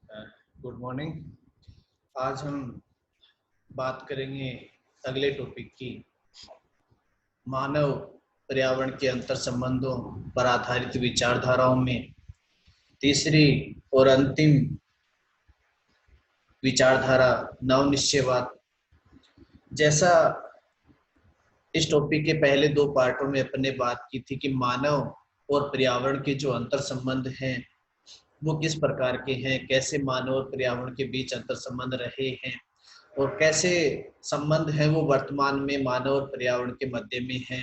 Good morning. आज हम बात करेंगे अगले टॉपिक की, मानव पर्यावरण के अंतर संबंधों पर आधारित विचारधाराओं में तीसरी और अंतिम विचारधारा नवनिश्चयवाद। जैसा इस टॉपिक के पहले दो पार्टों में अपने बात की थी कि मानव और पर्यावरण के जो अंतर संबंध हैं वो किस प्रकार के हैं, कैसे मानव और पर्यावरण के बीच अंतर संबंध रहे हैं और कैसे संबंध है वो वर्तमान में मानव और पर्यावरण के मध्य में है।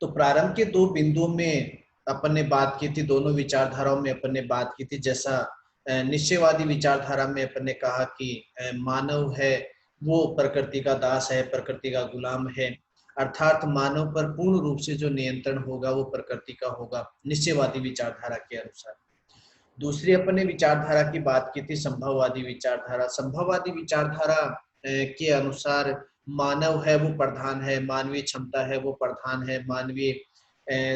तो प्रारंभ के दो बिंदुओं में अपन ने बात की थी, दोनों विचारधाराओं में अपन ने बात की थी। जैसा निश्चयवादी विचारधारा में अपन ने कहा कि मानव है वो प्रकृति का दास है, प्रकृति का गुलाम है, अर्थात मानव पर पूर्ण रूप से जो नियंत्रण होगा वो प्रकृति का होगा, निश्चयवादी विचारधारा के अनुसार। दूसरी अपन ने विचारधारा की बात की थी संभववादी विचारधारा। संभववादी विचारधारा के अनुसार मानव है वो प्रधान है, मानवीय क्षमता है वो प्रधान है, मानवीय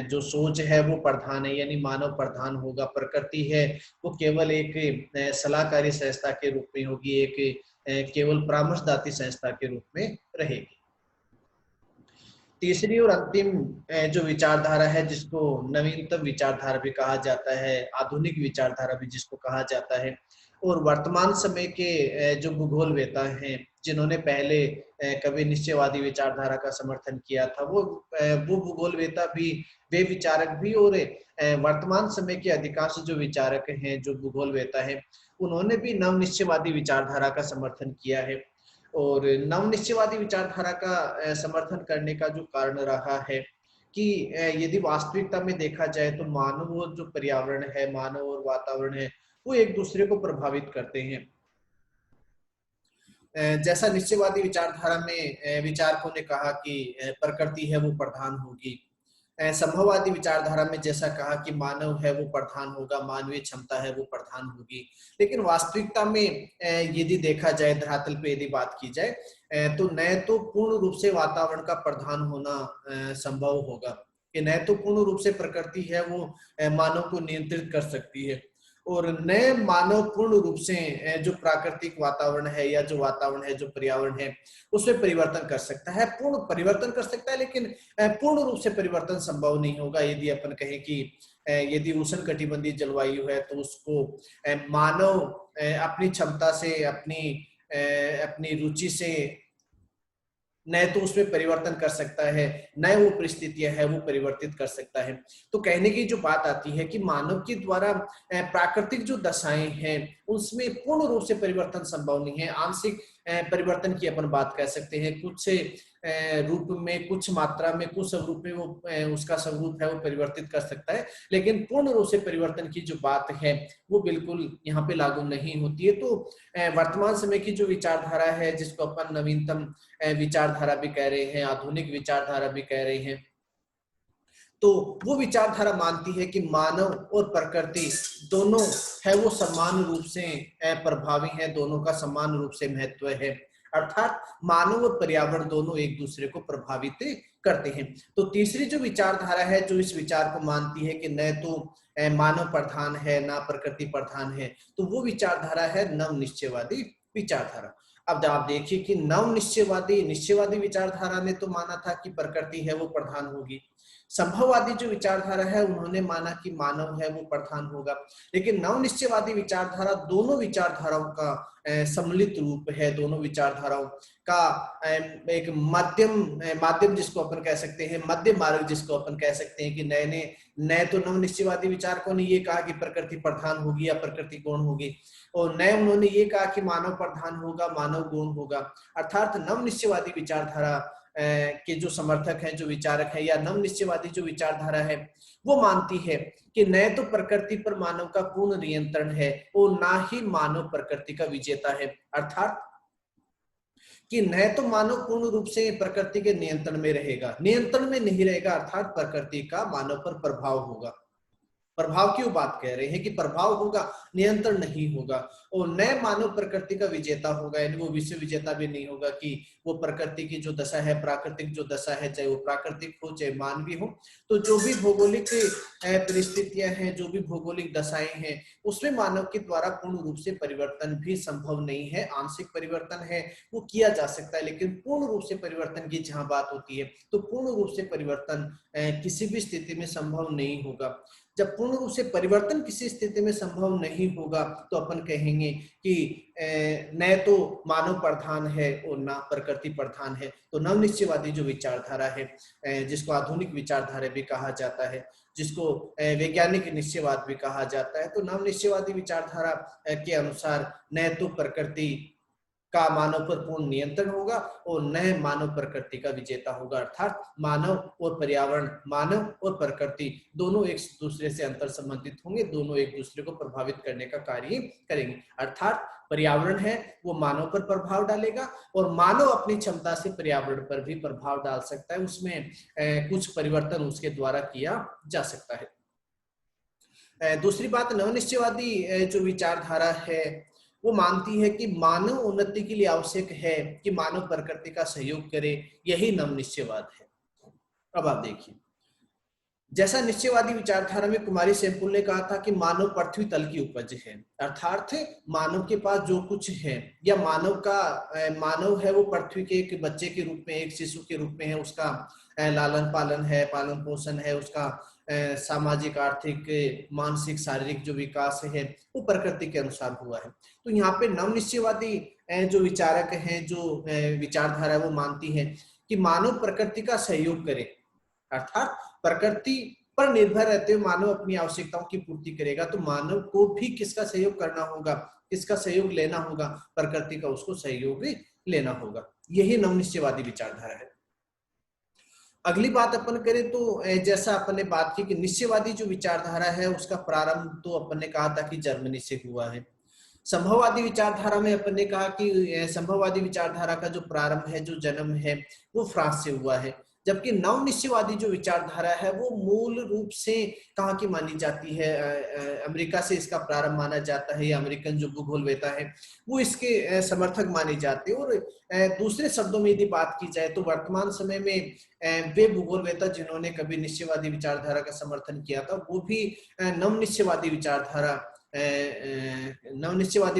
जो सोच है वो प्रधान है, यानी मानव प्रधान होगा। प्रकृति है वो केवल एक सलाहकारी संस्था के रूप में होगी, एक केवल परामर्शदात्री संस्था के रूप में रहेगी। तीसरी और अंतिम जो विचारधारा है, जिसको नवीनतम विचारधारा भी कहा जाता है, आधुनिक विचारधारा भी जिसको कहा जाता है, और वर्तमान समय के जो भूगोलवेता हैं जिन्होंने पहले कभी निश्चयवादी विचारधारा का समर्थन किया था, वो भूगोलवेता भी, वे विचारक भी, और वर्तमान समय के अधिकांश जो विचारक हैं, जो भूगोलवेता हैं, उन्होंने भी नवनिश्चयवादी विचारधारा का समर्थन किया है। और नवनिश्चयवादी विचारधारा का समर्थन करने का जो कारण रहा है कि यदि वास्तविकता में देखा जाए तो मानव और जो पर्यावरण है, मानव और वातावरण है, वो एक दूसरे को प्रभावित करते हैं। जैसा निश्चयवादी विचारधारा में विचारकों ने कहा कि प्रकृति है वो प्रधान होगी, संभववादी विचारधारा में जैसा कहा कि मानव है वो प्रधान होगा, मानवीय क्षमता है वो प्रधान होगी। लेकिन वास्तविकता में यदि देखा जाए, धरातल पे यदि बात की जाए, तो न तो पूर्ण रूप से वातावरण का प्रधान होना संभव होगा, कि न तो पूर्ण रूप से प्रकृति है वो मानव को नियंत्रित कर सकती है, और न मानव पूर्ण रूप से जो प्राकृतिक वातावरण है या जो वातावरण है, जो पर्यावरण है, उसमें परिवर्तन कर सकता है। पूर्ण परिवर्तन कर सकता है, लेकिन पूर्ण रूप से परिवर्तन संभव नहीं होगा। यदि अपन कहें कि यदि उष्णकटिबंधीय जलवायु है तो उसको मानव अपनी क्षमता से, अपनी रुचि से न तो उसमें परिवर्तन कर सकता है, न वो परिस्थितियां है वो परिवर्तित कर सकता है। तो कहने की जो बात आती है कि मानव के द्वारा प्राकृतिक जो दशाएं हैं उसमें पूर्ण रूप से परिवर्तन संभव नहीं है। आंशिक परिवर्तन की अपन बात कर सकते हैं, कुछ रूप में, कुछ मात्रा में, कुछ स्वरूप में वो उसका स्वरूप है वो परिवर्तित कर सकता है, लेकिन पूर्ण रूप से परिवर्तन की जो बात है वो बिल्कुल यहाँ पे लागू नहीं होती है। तो वर्तमान समय की जो विचारधारा है, जिसको अपन नवीनतम विचारधारा भी कह रहे हैं, आधुनिक विचारधारा भी कह रहे हैं, तो वो विचारधारा मानती है कि मानव और प्रकृति दोनों है वो समान रूप से प्रभावी है, दोनों का समान रूप से महत्व है, अर्थात मानव और पर्यावरण दोनों एक दूसरे को प्रभावित करते हैं। तो तीसरी जो विचारधारा है, जो इस विचार को मानती है कि न तो मानव प्रधान है ना प्रकृति प्रधान है, तो वो विचारधारा है नवनिश्चयवादी विचारधारा। अब आप देखिए कि निश्चयवादी विचारधारा ने तो माना था कि प्रकृति है वो प्रधान होगी। संभववादी जो विचारधारा है उन्होंने माना कि मानव है वो प्रधान होगा। लेकिन नवनिश्चयवादी विचारधारा दोनों विचारधाराओं का सम्मिलित रूप है, दोनों विचारधाराओं का एक माध्यम जिसको अपन कह सकते हैं, मध्य मार्ग जिसको अपन कह सकते हैं, कि नए तो नवनिश्चयवादी विचारकों ने ये कहा कि प्रकृति प्रधान होगी या प्रकृति गौण होगी, और नए उन्होंने ये कहा कि मानव प्रधान होगा, मानव गौण होगा। अर्थात नवनिश्चयवादी विचारधारा के जो समर्थक हैं, जो विचारक हैं, या नवनिश्चयवादी जो विचारधारा है, वो मानती है कि न तो प्रकृति पर मानव का पूर्ण नियंत्रण है और ना ही मानव प्रकृति का विजेता है। अर्थात कि न तो मानव पूर्ण रूप से प्रकृति के नियंत्रण में रहेगा, नियंत्रण में नहीं रहेगा, अर्थात प्रकृति का मानव पर प्रभाव होगा। प्रभाव क्यों बात कह रहे हैं कि प्रभाव होगा, नियंत्रण नहीं होगा। और नए मानव प्रकृति का विजेता होगा, यानी वो विश्व विजेता भी नहीं होगा कि वो प्रकृति की जो दशा है, प्राकृतिक जो दशा है, चाहे वो प्राकृतिक हो चाहे मानवीय हो, तो जो भी भौगोलिक परिस्थितियां हैं, जो भी भौगोलिक दशाएं हैं, उसमें मानव के द्वारा पूर्ण रूप से परिवर्तन भी संभव नहीं है। आंशिक परिवर्तन है वो किया जा सकता है, लेकिन पूर्ण रूप से परिवर्तन की जहां बात होती है तो पूर्ण रूप से परिवर्तन किसी भी स्थिति में संभव नहीं होगा। जब पूर्ण रूप से परिवर्तन किसी स्थिति में संभव नहीं होगा तो अपन कहेंगे कि न तो मानव प्रधान है और ना प्रकृति प्रधान है। तो नवनिश्चयवादी जो विचारधारा है, जिसको आधुनिक विचारधारा भी कहा जाता है, जिसको वैज्ञानिक निश्चयवाद भी कहा जाता है, तो नवनिश्चयवादी विचारधारा के अनुसार न तो प्रकृति का मानव पर पूर्ण नियंत्रण होगा और नए मानव प्रकृति का विजेता होगा। अर्थात मानव और पर्यावरण, मानव और प्रकृति दोनों एक दूसरे से अंतर संबंधित होंगे, दोनों एक दूसरे को प्रभावित करने का कार्य करेंगे। अर्थात पर्यावरण है वो मानव पर प्रभाव डालेगा और मानव अपनी क्षमता से पर्यावरण पर भी प्रभाव डाल सकता है, उसमें कुछ परिवर्तन उसके द्वारा किया जा सकता है। दूसरी बात, नवनिश्चयवादी जो विचारधारा है वो मानती है कि मानव उन्नति के लिए आवश्यक है कि मानव प्रकृति का सहयोग करे, यही नवनिश्चयवाद है। अब आप देखिए, जैसा निश्चयवादी विचारधारा में कुमारी सैमपुल ने कहा था कि मानव पृथ्वी तल की उपज है, अर्थात मानव के पास जो कुछ है या मानव है वो पृथ्वी के एक बच्चे के रूप में, एक शिशु के रूप में है, उसका लालन पालन है, पालन पोषण है, उसका सामाजिक, आर्थिक, मानसिक, शारीरिक जो विकास है वो प्रकृति के अनुसार हुआ है। तो यहाँ पे नवनिश्चयवादी जो विचारक हैं, जो विचारधारा वो मानती है कि मानव प्रकृति का सहयोग करे, अर्थात प्रकृति पर निर्भर रहते हुए मानव अपनी आवश्यकताओं की पूर्ति करेगा, तो मानव को भी किसका सहयोग करना होगा, किसका सहयोग लेना होगा, प्रकृति का उसको सहयोग लेना होगा। यही नवनिश्चयवादी विचारधारा है। अगली बात अपन करें तो जैसा अपन ने बात की कि निश्चयवादी जो विचारधारा है उसका प्रारंभ तो अपन ने कहा था कि जर्मनी से हुआ है। संभववादी विचारधारा में अपन ने कहा कि संभववादी विचारधारा का जो प्रारंभ है, जो जन्म है, वो फ्रांस से हुआ है। जबकि नवनिश्चयवादी जो विचारधारा है वो मूल रूप से कहाँ की मानी जाती है, अमेरिका से इसका प्रारंभ माना जाता है, या अमेरिकन जो भूगोलवेता है वो इसके समर्थक माने जाते हैं। और दूसरे शब्दों में यदि बात की जाए तो वर्तमान समय में वे भूगोलवेता जिन्होंने कभी निश्चयवादी विचारधारा का समर्थन किया था वो भी नवनिश्चयवादी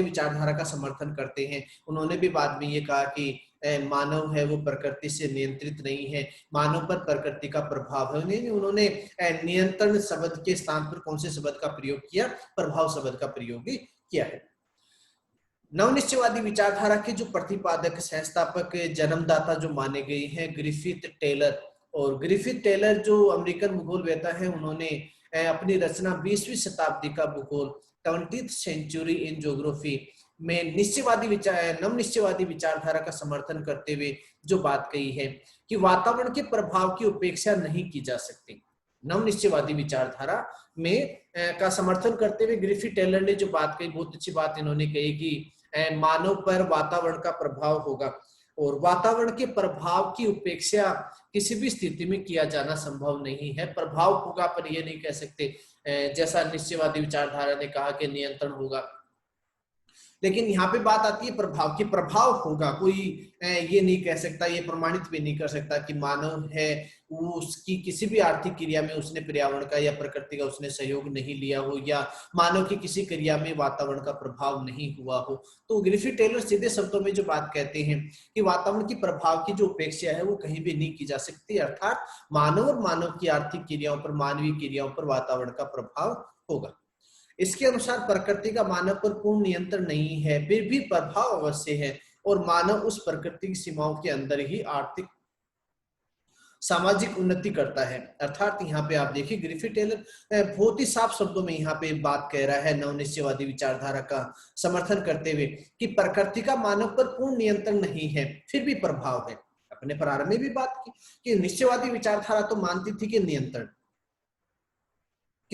विचारधारा का समर्थन करते हैं। उन्होंने भी बाद में ये कहा कि मानव है वो प्रकृति से नियंत्रित नहीं है, मानव पर प्रकृति का प्रभाव है। नहीं, उन्होंने नियंत्रण शब्द के स्थान पर कौन से शब्द का प्रयोग किया, प्रभाव शब्द का प्रयोग भी किया है। नवनिश्चयवादी विचारधारा के जो प्रतिपादक, संस्थापक, जन्मदाता जो माने गए हैं ग्रिफिथ टेलर, और ग्रिफिथ टेलर जो अमेरिकन भूगोलवेता है, उन्होंने अपनी रचना 20वीं शताब्दी का भूगोल 20th सेंचुरी इन ज्योग्राफी में नवनिश्चयवादी विचारधारा का समर्थन करते हुए जो बात कही है कि वातावरण के प्रभाव की उपेक्षा नहीं की जा सकती। नवनिश्चयवादी विचारधारा में का समर्थन करते हुए ग्रिफिथ टेलर ने जो बात कही, बहुत अच्छी बात इन्होंने कही कि मानव पर वातावरण का प्रभाव होगा और वातावरण के प्रभाव की उपेक्षा किसी भी स्थिति में किया जाना संभव नहीं है। प्रभाव होगा पर ये नहीं कह सकते जैसा निश्चयवादी विचारधारा ने कहा कि नियंत्रण होगा, लेकिन यहाँ पे बात आती है प्रभाव की। प्रभाव होगा, कोई ये नहीं कह सकता, ये प्रमाणित भी नहीं कर सकता कि मानव है वो उसकी किसी भी आर्थिक क्रिया में उसने पर्यावरण का या प्रकृति का उसने सहयोग नहीं लिया हो, या मानव की किसी क्रिया में वातावरण का प्रभाव नहीं हुआ हो। तो ग्रिफिथ टेलर सीधे शब्दों में जो बात कहते हैं कि वातावरण की प्रभाव की जो उपेक्षा है वो कहीं भी नहीं की जा सकती, अर्थात मानव और मानव की आर्थिक क्रियाओं पर, मानवीय क्रियाओं पर वातावरण का प्रभाव होगा। इसके अनुसार प्रकृति का मानव पर पूर्ण नियंत्रण नहीं है, फिर भी प्रभाव अवश्य है और मानव उस प्रकृति की सीमाओं के अंदर ही आर्थिक, सामाजिक उन्नति करता है। अर्थात यहाँ पे आप देखिए ग्रिफिथ टेलर बहुत ही साफ शब्दों में यहाँ पे बात कह रहा है नवनिश्चयवादी विचारधारा का समर्थन करते हुए कि प्रकृति का मानव पर पूर्ण नियंत्रण नहीं है, फिर भी प्रभाव है। अपने प्रारंभ में भी बात की कि निश्चयवादी विचारधारा तो मानती थी कि नियंत्रण,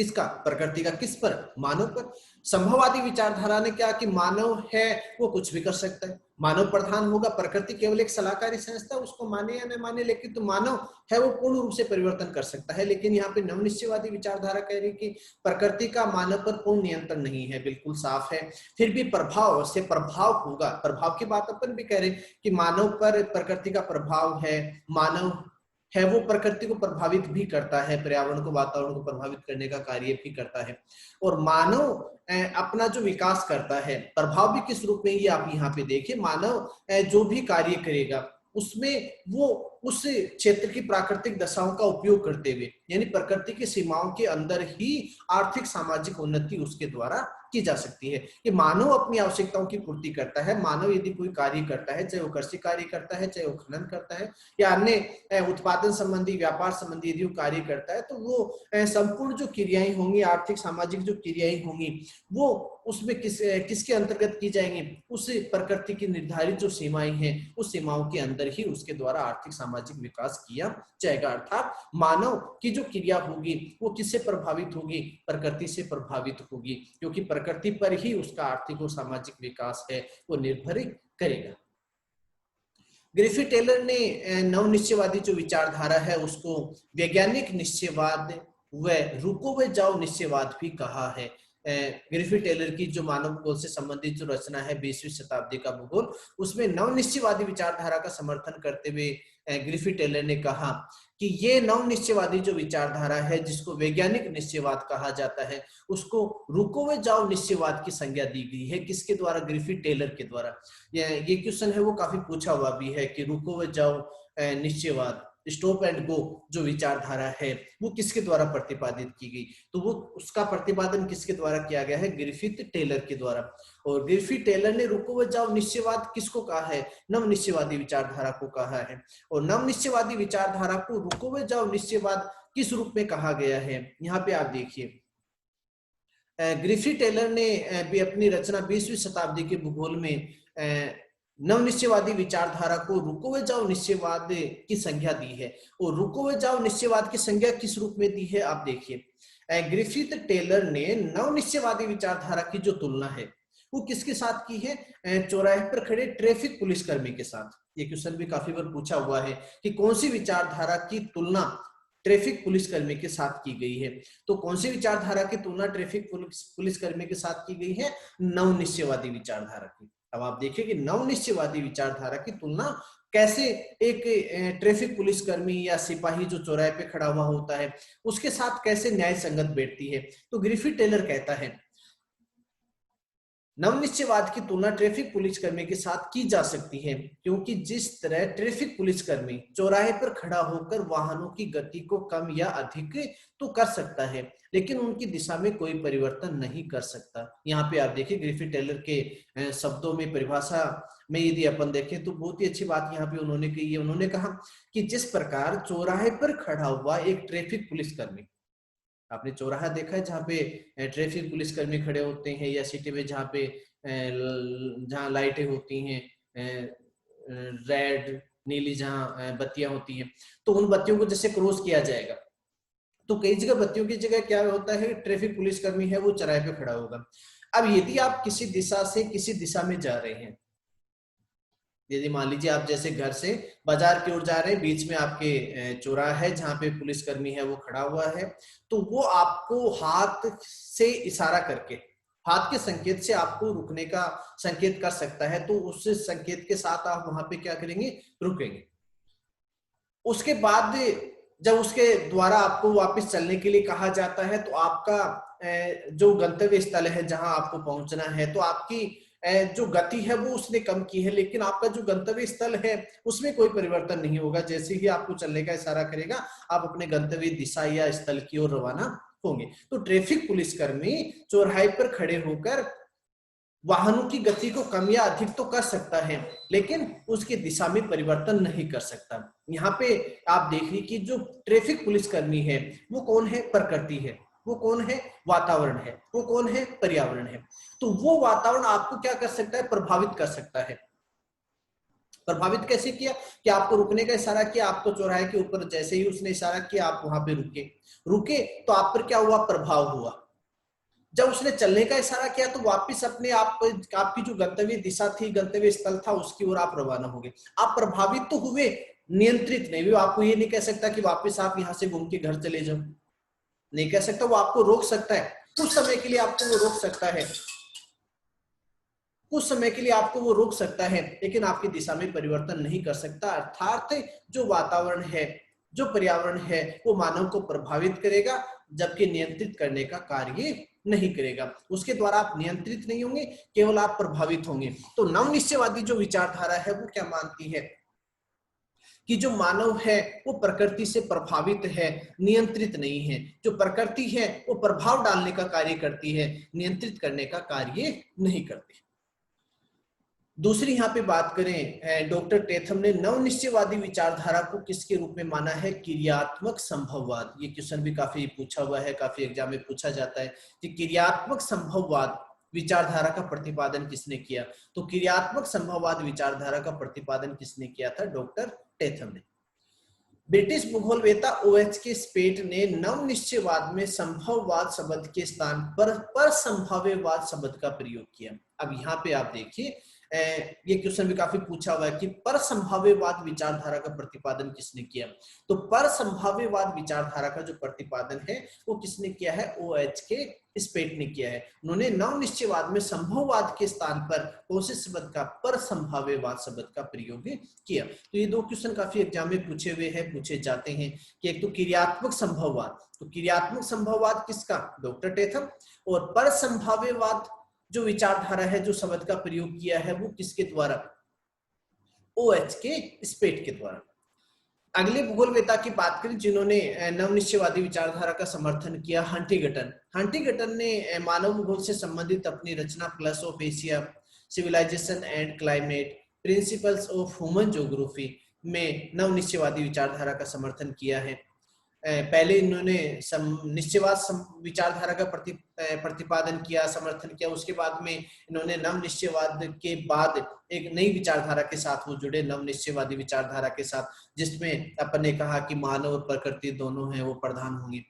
किसका? प्रकृति का। किस पर? मानव पर। संभववादी विचारधारा ने क्या कि मानव है वो कुछ भी कर सकता है, मानव प्रधान होगा, प्रकृति केवल एक सलाहकारी संस्था, उसको माने या न माने, लेकिन तो मानव है वो पूर्ण रूप से परिवर्तन कर सकता है। लेकिन यहाँ पे नवनिश्चयवादी विचारधारा कह रही कि प्रकृति का मानव पर पूर्ण नियंत्रण नहीं है, बिल्कुल साफ है। फिर भी प्रभाव से प्रभाव होगा, प्रभाव की बात अपन भी कह रहे कि मानव पर प्रकृति का प्रभाव है, मानव है वो प्रकृति को प्रभावित भी करता है, पर्यावरण को, वातावरण को प्रभावित करने का कार्य भी करता है। और मानव अपना जो विकास करता है, प्रभाव भी किस रूप में, ये आप यहाँ पे देखिए, मानव जो भी कार्य करेगा उसमें वो उस क्षेत्र की प्राकृतिक दशाओं का उपयोग करते हुए, यानी प्रकृति की सीमाओं के अंदर ही आर्थिक सामाजिक उन्नति उसके द्वारा की जा सकती है। कि मानव अपनी आवश्यकताओं की पूर्ति करता है। मानव यदि कोई कार्य करता है, चाहे वो कृषि कार्य करता है, चाहे वो खनन करता है, या अन्य उत्पादन संबंधी, व्यापार संबंधी यदि वो कार्य करता है, तो वो संपूर्ण जो क्रियाएं होंगी, आर्थिक सामाजिक जो क्रियाएं होंगी, वो उसमें किसके अंतर्गत की जाएंगी? उस प्रकृति की निर्धारित जो सीमाएं हैं, उस सीमाओं के अंदर ही उसके द्वारा आर्थिक सामाजिक विकास किया जाएगा। अर्थात मानव की जो क्रिया होगी वो किससे प्रभावित होगी? प्रकृति से प्रभावित होगी, क्योंकि प्रकृति पर ही उसका आर्थिक और सामाजिक विकास है वो निर्भर करेगा। ग्रिफिथ टेलर ने नवनिश्चयवादी जो विचारधारा है उसको वैज्ञानिक निश्चयवाद व रुको व जाओ निश्चयवाद भी कहा है। ग्रिफिथ टेलर की जो मानव भूगोल से संबंधित जो रचना है 20वीं शताब्दी का भूगोल, उसमें नवनिश्चयवादी विचारधारा का समर्थन करते हुए ग्रिफिथ टेलर ने कहा कि ये नवनिश्चयवादी जो विचारधारा है, जिसको वैज्ञानिक निश्चयवाद कहा जाता है, उसको रुको व जाओ निश्चयवाद की संज्ञा दी गई है। किसके द्वारा? ग्रिफिथ टेलर के द्वारा। ये क्वेश्चन है वो काफी पूछा हुआ भी है कि रुको व जाओ निश्चयवाद, स्टॉप एंड गो जो विचारधारा है वो किसके द्वारा प्रतिपादित की गई? तो वो उसका प्रतिपादन किसके द्वारा किया गया है? ग्रिफिथ टेलर के द्वारा। और ग्रिफिथ टेलर ने रुको व जाओ निश्चयवाद किसको कहा है? नवनिश्चयवादी विचारधारा को कहा है। और नवनिश्चयवादी विचारधारा को रुको व जाओ निश्चयवाद किस रूप में कहा गया है? यहाँ पे आप देखिए, ग्रिफिथ टेलर ने भी अपनी रचना 20वीं शताब्दी के भूगोल में नवनिश्चयवादी विचारधारा को रुको व जाओ निश्चयवाद की संज्ञा दी है। और रुको व जाओ निश्चयवाद की संज्ञा किस रूप में दी है? आप देखिए, ग्रिफिथ टेलर ने नवनिश्चयवादी विचारधारा की जो तुलना है वो किसके साथ की है? चौराहे पर खड़े ट्रैफिक पुलिसकर्मी के साथ। ये क्वेश्चन भी काफी बार पूछा हुआ है कि कौन सी विचारधारा की तुलना ट्रैफिक पुलिसकर्मी के साथ की गई है? तो कौन सी विचारधारा की तुलना ट्रैफिक पुलिसकर्मी के साथ की गई है? नवनिश्चयवादी विचारधारा की। अब आप देखिए कि नवनिश्चयवादी विचारधारा की तुलना कैसे एक ट्रैफिक पुलिसकर्मी या सिपाही जो चौराहे पे खड़ा हुआ होता है उसके साथ कैसे न्याय संगत बैठती है? तो ग्रिफिथ टेलर कहता है नवनिश्चयवाद की तुलना ट्रैफिक पुलिसकर्मी के साथ की जा सकती है, क्योंकि जिस तरह ट्रैफिक पुलिसकर्मी चौराहे पर खड़ा होकर वाहनों की गति को कम या अधिक तो कर सकता है, लेकिन उनकी दिशा में कोई परिवर्तन नहीं कर सकता। यहाँ पे आप देखिए ग्रिफिथ टेलर के शब्दों में, परिभाषा में यदि अपन देखें तो बहुत ही अच्छी बात यहाँ पे उन्होंने कही है। उन्होंने कहा कि जिस प्रकार चौराहे पर खड़ा हुआ एक ट्रैफिक पुलिसकर्मी, आपने चौराहा देखा है जहाँ पे ट्रैफिक पुलिसकर्मी खड़े होते हैं, या सिटी में जहाँ पे जहाँ लाइटें होती हैं, रेड नीली जहाँ बत्तियां होती हैं, तो उन बत्तियों को जैसे क्रॉस किया जाएगा तो कई जगह बत्तियों की जगह क्या होता है? ट्रैफिक पुलिसकर्मी है वो चौराहे पे खड़ा होगा। अब यदि आप किसी दिशा से किसी दिशा में जा रहे हैं, यदि मान लीजिए आप जैसे घर से बाजार की ओर जा रहे हैं, बीच में आपके चौराहा है जहाँ पे पुलिसकर्मी है वो खड़ा हुआ है, तो वो आपको हाथ से इशारा करके, हाथ के संकेत से आपको रुकने का संकेत कर सकता है। तो उस संकेत के साथ आप वहां पे क्या करेंगे? रुकेंगे। उसके बाद जब उसके द्वारा आपको वापस चलने के लिए कहा जाता है तो आपका जो गंतव्य स्थल है जहां आपको पहुंचना है, तो आपकी जो गति है वो उसने कम की है, लेकिन आपका जो गंतव्य स्थल है उसमें कोई परिवर्तन नहीं होगा। जैसे ही आपको चलने का इशारा करेगा आप अपने गंतव्य दिशा या स्थल की ओर रवाना होंगे। तो ट्रैफिक पुलिसकर्मी चौराहे पर खड़े होकर वाहनों की गति को कम या अधिक तो कर सकता है, लेकिन उसकी दिशा में परिवर्तन नहीं कर सकता। यहाँ पे आप देखिए कि जो ट्रैफिक पुलिसकर्मी है वो कौन है? प्रकृति है। वो कौन है? वातावरण है। वो कौन है? पर्यावरण है। तो वो वातावरण आपको क्या कर सकता है? प्रभावित कर सकता है। प्रभावित कैसे किया कि आपको रुकने का इशारा किया, आपको चौराहे के ऊपर जैसे ही उसने इशारा किया आप वहां पे रुके, तो आप पर क्या हुआ, प्रभाव हुआ। जब उसने चलने का इशारा किया तो वापस अपने आप आपकी जो गंतव्य दिशा थी, गंतव्य स्थल था, उसकी ओर आप रवाना हो गए। आप प्रभावित तो हुए, नियंत्रित नहीं हुए। आपको ये नहीं कह सकता कि वापस आप यहाँ से घूम के घर चले जाओ, नहीं कह सकता। वो आपको रोक सकता है, कुछ समय के लिए आपको वो रोक सकता है, कुछ समय के लिए आपको वो रोक सकता है, लेकिन आपकी दिशा में परिवर्तन नहीं कर सकता। अर्थात जो वातावरण है, जो पर्यावरण है, वो मानव को प्रभावित करेगा, जबकि नियंत्रित करने का कार्य नहीं करेगा। उसके द्वारा आप नियंत्रित नहीं होंगे, केवल आप प्रभावित होंगे। तो नवनिश्चयवादी जो विचारधारा है वो क्या मानती है कि जो मानव है वो प्रकृति से प्रभावित है, नियंत्रित नहीं है। जो प्रकृति है वो प्रभाव डालने का कार्य करती है, नियंत्रित करने का कार्य नहीं करती। दूसरी यहाँ पे बात करें, डॉक्टर टेथम ने नवनिश्चयवादी विचारधारा को किसके रूप में माना है, क्रियात्मक संभववाद। ये क्वेश्चन भी काफी पूछा हुआ है, काफी एग्जाम में पूछा जाता है कि क्रियात्मक संभववाद विचारधारा का प्रतिपादन किसने किया। तो क्रियात्मक संभववाद विचारधारा का प्रतिपादन किसने किया था, डॉक्टर टेथम ने। ब्रिटिश भूगोलवेता OH के स्पेट ने नवनिश्चयवाद में संभववाद शब्द के स्थान पर संभाव्यवाद शब्द का प्रयोग किया। अब यहाँ पे आप देखिए, ये क्वेश्चन भी काफी पूछा हुआ है कि पर संभाव्यवाद विचारधारा का प्रतिपादन किसने किया। तो पर संभाव्यवाद विचारधारा का जो प्रतिपादन है वो किसने किया है, OH के स्पेट ने किया है। उन्होंने नवनिश्चयवाद में संभववाद के स्थान पर कौन शब्द का, पर संभाव्यवाद शब्द का प्रयोग किया। तो ये दो क्वेश्चन काफी एग्जाम में पूछे हुए हैं, पूछे जाते हैं कि एक तो क्रियात्मक संभववाद, तो क्रियात्मक संभववाद किसका, डॉक्टर टेथम, और पर संभाव्यवाद जो विचारधारा है, जो शब्द का प्रयोग किया है वो किसके द्वारा, OH के स्पेट के द्वारा। अगले भूगोलवेता की बात करें जिन्होंने नवनिश्चयवादी विचारधारा का समर्थन किया, हंटिंगटन। हंटिंगटन ने मानव भूगोल से संबंधित अपनी रचना pulse of Asia, civilisation and climate, principles of human geography में नवनिश्चयवादी विचारधारा का समर्थन किया है। पहले इन्होंने निश्चयवाद विचारधारा का प्रतिपादन किया, समर्थन किया। उसके बाद में इन्होंने नवनिश्चयवाद के बाद एक नई विचारधारा के साथ वो जुड़े, नवनिश्चयवादी विचारधारा के साथ, जिसमें अपन ने कहा कि मानव और प्रकृति दोनों हैं वो प्रधान होंगे।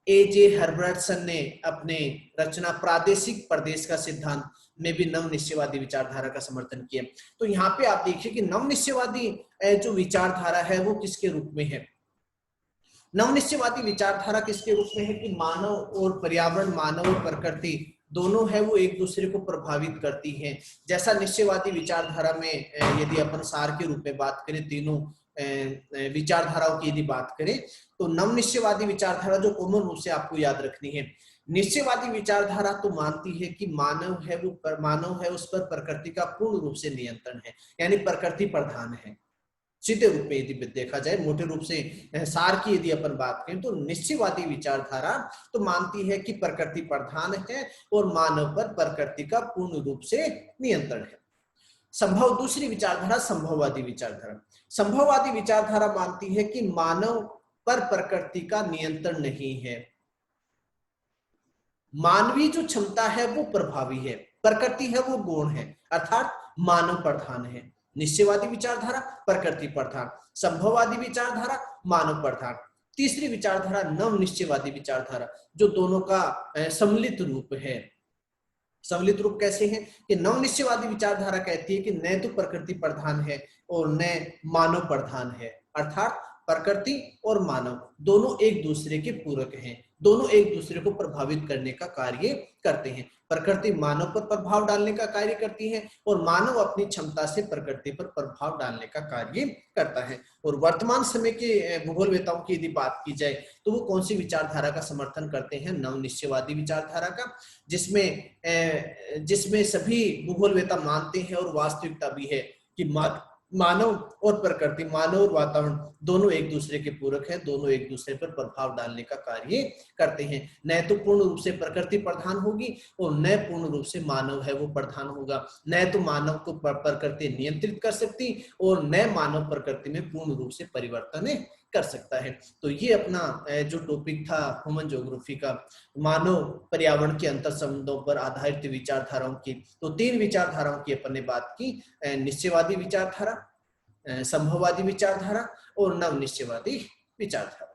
AJ हर्बर्टसन ने अपने रचना प्रादेशिक प्रदेश का सिद्धांत में भी नवनिश्चयवादी विचारधारा का समर्थन किया। तो यहाँ पे आप देखिए कि नवनिश्चयवादी जो विचारधारा है वो किसके रूप में है, नवनिश्चयवादी विचारधारा किसके रूप में है कि मानव और पर्यावरण, मानव और प्रकृति दोनों है वो एक दूसरे को प्रभावित करती हैं। जैसा निश्चयवादी विचारधारा में यदि अपन सार के रूप में बात करें, तीनों विचारधाराओं की यदि बात करें, तो नवनिश्चयवादी विचारधारा जो कॉमन रूप से आपको याद रखनी है, निश्चयवादी विचारधारा तो मानती है कि मानव है वो, मानव है उस पर प्रकृति का पूर्ण रूप से नियंत्रण है, यानी प्रकृति प्रधान है। सीधे रूप में यदि देखा जाए, मोटे रूप से सार की यदि अपन बात करें, तो निश्चयवादी विचारधारा तो मानती है कि प्रकृति प्रधान है और मानव पर प्रकृति का पूर्ण रूप से नियंत्रण है। दूसरी विचारधारा संभववादी विचारधारा। संभववादी विचारधारा मानती है कि मानव पर प्रकृति का नियंत्रण नहीं है, मानवीय जो क्षमता है वो प्रभावी है, प्रकृति है वो गौण है, अर्थात मानव प्रधान है। निश्चयवादी विचारधारा प्रकृति प्रधान, संभववादी विचारधारा मानव प्रधान। तीसरी विचारधारा नवनिश्चयवादी विचारधारा, जो दोनों का सम्मिलित रूप है। सम्मिलित रूप कैसे है कि नवनिश्चयवादी विचारधारा कहती है कि न तो प्रकृति प्रधान है और न मानव प्रधान है, अर्थात प्रकृति और मानव दोनों एक दूसरे के पूरक हैं, दोनों एक दूसरे को प्रभावित करने का कार्य करते हैं। प्रकृति मानव पर प्रभाव डालने का कार्य करती है और मानव अपनी क्षमता से प्रकृति पर प्रभाव डालने का कार्य करता है। और वर्तमान समय के भूगोलवेताओं की यदि बात की जाए तो वो कौन सी विचारधारा का समर्थन करते हैं, नवनिश्चयवादी विचारधारा का, जिसमें सभी भूगोलवेता मानते हैं और वास्तविकता भी है कि मानव और प्रकृति, मानव और वातावरण दोनों एक दूसरे के पूरक हैं, दोनों एक दूसरे पर प्रभाव डालने का कार्य करते हैं। न तो पूर्ण रूप से प्रकृति प्रधान होगी और न पूर्ण रूप से मानव है वो प्रधान होगा। न तो मानव को प्रकृति नियंत्रित कर सकती और न मानव प्रकृति में पूर्ण रूप से परिवर्तन कर सकता है। तो ये अपना जो टॉपिक था ह्यूमन ज्योग्राफी का, मानव पर्यावरण के अंतर संबंधों पर आधारित विचारधाराओं की, तो तीन विचारधाराओं की अपन ने बात की, निश्चयवादी विचारधारा, संभववादी विचारधारा और नव निश्चयवादी विचारधारा।